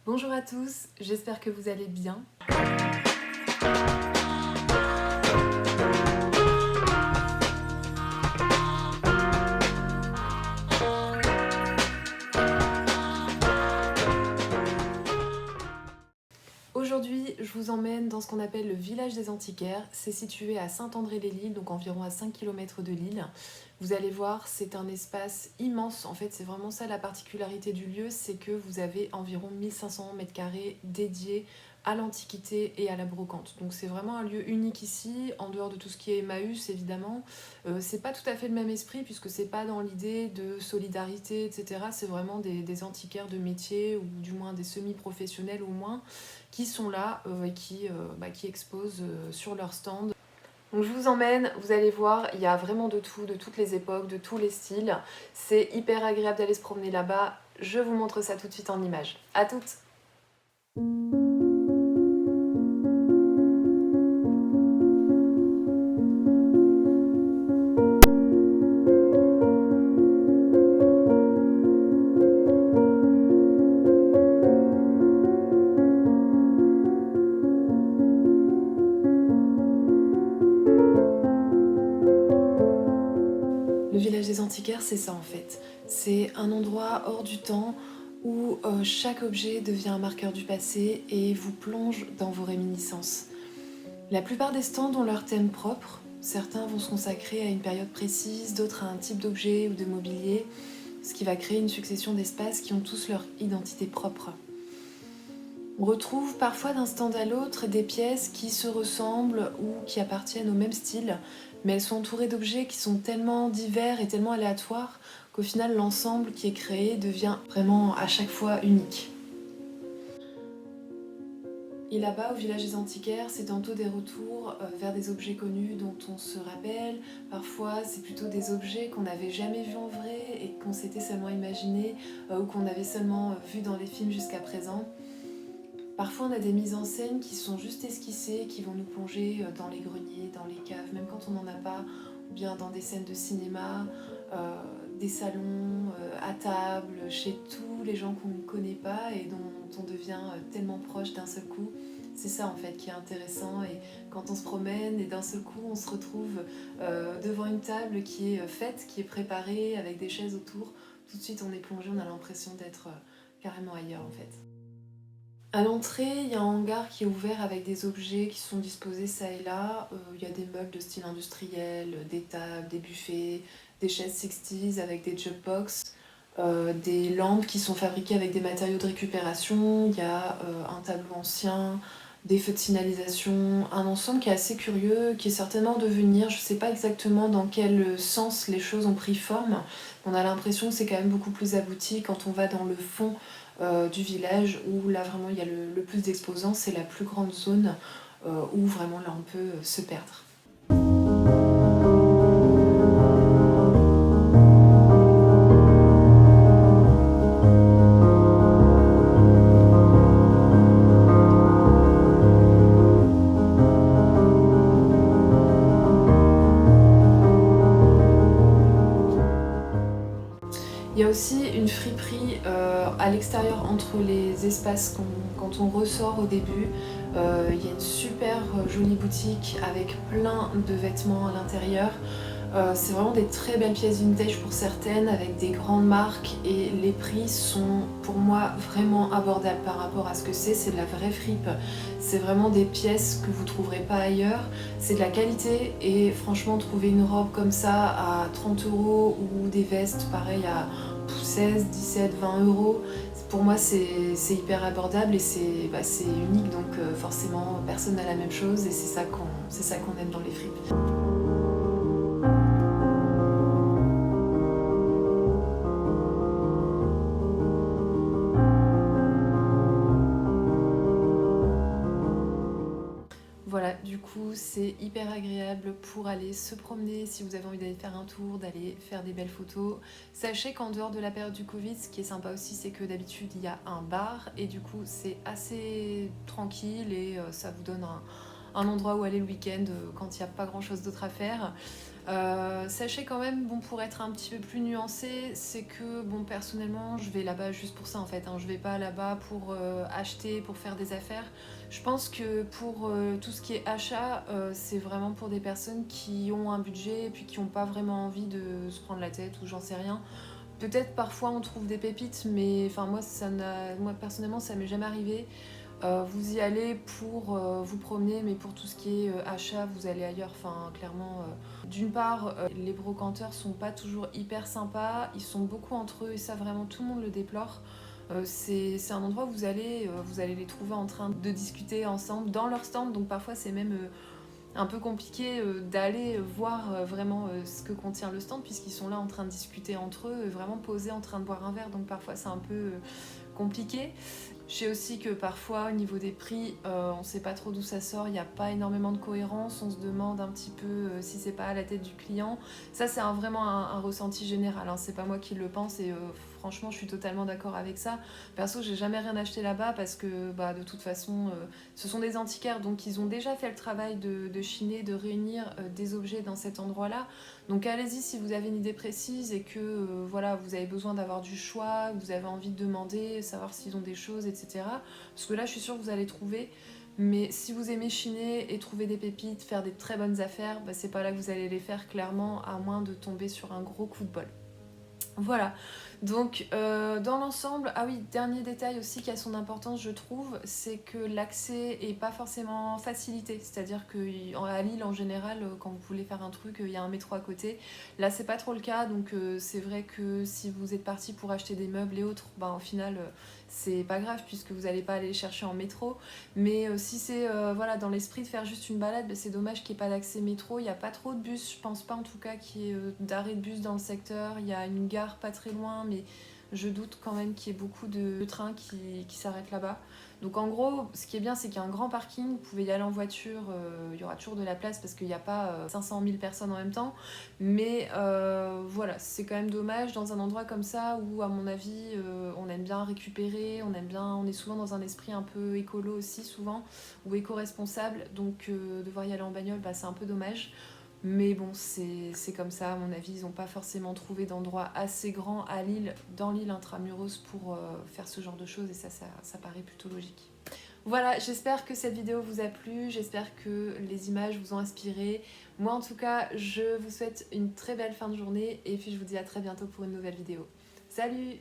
Bonjour à tous, j'espère que vous allez bien. Aujourd'hui, je vous emmène dans ce qu'on appelle le village des antiquaires. C'est situé à Saint-André-les-Lilles, donc environ à 5 km de Lille. Vous allez voir, c'est un espace immense. En fait, c'est vraiment ça la particularité du lieu, c'est que vous avez environ 1500 m² dédiés à l'Antiquité et à la brocante. Donc c'est vraiment un lieu unique ici, en dehors de tout ce qui est Emmaüs évidemment. C'est pas tout à fait le même esprit puisque c'est pas dans l'idée de solidarité, etc. C'est vraiment des antiquaires de métier, ou du moins des semi-professionnels au moins, qui sont là et qui exposent sur leur stand. Donc je vous emmène, vous allez voir, il y a vraiment de tout, de toutes les époques, de tous les styles. C'est hyper agréable d'aller se promener là-bas. Je vous montre ça tout de suite en images. À toutes! Le village des antiquaires, c'est ça en fait. C'est un endroit hors du temps où chaque objet devient un marqueur du passé et vous plonge dans vos réminiscences. La plupart des stands ont leur thème propre. Certains vont se consacrer à une période précise, d'autres à un type d'objet ou de mobilier, ce qui va créer une succession d'espaces qui ont tous leur identité propre. On retrouve parfois d'un stand à l'autre des pièces qui se ressemblent ou qui appartiennent au même style, mais elles sont entourées d'objets qui sont tellement divers et tellement aléatoires qu'au final l'ensemble qui est créé devient vraiment à chaque fois unique. Et là-bas, au village des antiquaires, c'est tantôt des retours vers des objets connus dont on se rappelle, parfois c'est plutôt des objets qu'on n'avait jamais vus en vrai et qu'on s'était seulement imaginé ou qu'on avait seulement vu dans les films jusqu'à présent. Parfois on a des mises en scène qui sont juste esquissées, qui vont nous plonger dans les greniers, dans les caves, même quand on n'en a pas, ou bien dans des scènes de cinéma, des salons, à table, chez tous les gens qu'on ne connaît pas et dont on devient tellement proche d'un seul coup. C'est ça en fait qui est intéressant, et quand on se promène et d'un seul coup on se retrouve devant une table qui est faite, qui est préparée avec des chaises autour, tout de suite on est plongé, on a l'impression d'être carrément ailleurs en fait. À l'entrée, il y a un hangar qui est ouvert avec des objets qui sont disposés ça et là. Il y a des meubles de style industriel, des tables, des buffets, des chaises 60s avec des jukebox, des lampes qui sont fabriquées avec des matériaux de récupération. Il y a un tableau ancien, des feux de signalisation, un ensemble qui est assez curieux, qui est certainement en devenir. Je ne sais pas exactement dans quel sens les choses ont pris forme. On a l'impression que c'est quand même beaucoup plus abouti quand on va dans le fond du village, où là vraiment il y a le plus d'exposants, c'est la plus grande zone où vraiment là on peut se perdre. Il y a aussi une friperie à l'extérieur entre les espaces quand on ressort au début. Il y a une super jolie boutique avec plein de vêtements à l'intérieur. C'est vraiment des très belles pièces vintage pour certaines, avec des grandes marques, et les prix sont pour moi vraiment abordables par rapport à ce que c'est de la vraie fripe. C'est vraiment des pièces que vous ne trouverez pas ailleurs, c'est de la qualité, et franchement trouver une robe comme ça à 30 € ou des vestes pareil à 16, 17, 20 €, pour moi c'est hyper abordable et c'est unique, donc forcément personne n'a la même chose, et c'est ça qu'on aime dans les fripes. Voilà, du coup, c'est hyper agréable pour aller se promener, si vous avez envie d'aller faire un tour, d'aller faire des belles photos. Sachez qu'en dehors de la période du Covid, ce qui est sympa aussi, c'est que d'habitude, il y a un bar, et du coup, c'est assez tranquille, et ça vous donne un endroit où aller le week-end quand il n'y a pas grand-chose d'autre à faire. Sachez quand même, bon, pour être un petit peu plus nuancé, c'est que bon, personnellement, je vais là-bas juste pour ça en fait, hein. Je vais pas là-bas pour acheter, pour faire des affaires. Je pense que pour tout ce qui est achat, c'est vraiment pour des personnes qui ont un budget et puis qui n'ont pas vraiment envie de se prendre la tête ou j'en sais rien. Peut-être parfois on trouve des pépites, mais enfin moi personnellement ça m'est jamais arrivé. Vous y allez pour vous promener, mais pour tout ce qui est achat, vous allez ailleurs. Enfin, clairement, d'une part, les brocanteurs sont pas toujours hyper sympas, ils sont beaucoup entre eux et ça vraiment tout le monde le déplore. C'est un endroit où vous allez les trouver en train de discuter ensemble dans leur stand, donc parfois c'est même un peu compliqué d'aller voir vraiment ce que contient le stand puisqu'ils sont là en train de discuter entre eux, vraiment posés en train de boire un verre, donc parfois c'est un peu compliqué. Je sais aussi que parfois au niveau des prix, on sait pas trop d'où ça sort, il n'y a pas énormément de cohérence, on se demande un petit peu si c'est pas à la tête du client. Ça c'est vraiment un ressenti général, hein. C'est pas moi qui le pense et franchement je suis totalement d'accord avec ça. Perso j'ai jamais rien acheté là-bas parce que bah, de toute façon ce sont des antiquaires donc ils ont déjà fait le travail de chiner, de réunir des objets dans cet endroit-là. Donc allez-y si vous avez une idée précise et que voilà, vous avez besoin d'avoir du choix, vous avez envie de demander, savoir s'ils ont des choses, etc. Parce que là, je suis sûre que vous allez trouver. Mais si vous aimez chiner et trouver des pépites, faire des très bonnes affaires, bah, c'est pas là que vous allez les faire clairement, à moins de tomber sur un gros coup de bol. Voilà, donc dans l'ensemble, ah oui, dernier détail aussi qui a son importance je trouve, c'est que l'accès est pas forcément facilité, c'est-à-dire qu'à Lille en général, quand vous voulez faire un truc, il y a un métro à côté. Là c'est pas trop le cas, donc c'est vrai que si vous êtes parti pour acheter des meubles et autres, bah au final c'est pas grave puisque vous n'allez pas aller les chercher en métro. Mais si c'est voilà, dans l'esprit de faire juste une balade, bah, c'est dommage qu'il n'y ait pas d'accès métro. Il n'y a pas trop de bus, je pense pas en tout cas qu'il y ait d'arrêt de bus dans le secteur. Il y a une gare pas très loin, mais je doute quand même qu'il y ait beaucoup de trains qui s'arrêtent là-bas. Donc en gros, ce qui est bien, c'est qu'il y a un grand parking. Vous pouvez y aller en voiture, il y aura toujours de la place parce qu'il n'y a pas 500 000 personnes en même temps. Mais voilà, c'est quand même dommage dans un endroit comme ça où, à mon avis, on aime bien récupérer, on est souvent dans un esprit un peu écolo aussi, souvent, ou éco-responsable. Donc devoir y aller en bagnole, bah, c'est un peu dommage. Mais bon, c'est comme ça, à mon avis, ils n'ont pas forcément trouvé d'endroit assez grand à Lille, dans l'île intramuros, pour faire ce genre de choses, et ça paraît plutôt logique. Voilà, j'espère que cette vidéo vous a plu, j'espère que les images vous ont inspiré. Moi en tout cas, je vous souhaite une très belle fin de journée et puis je vous dis à très bientôt pour une nouvelle vidéo. Salut!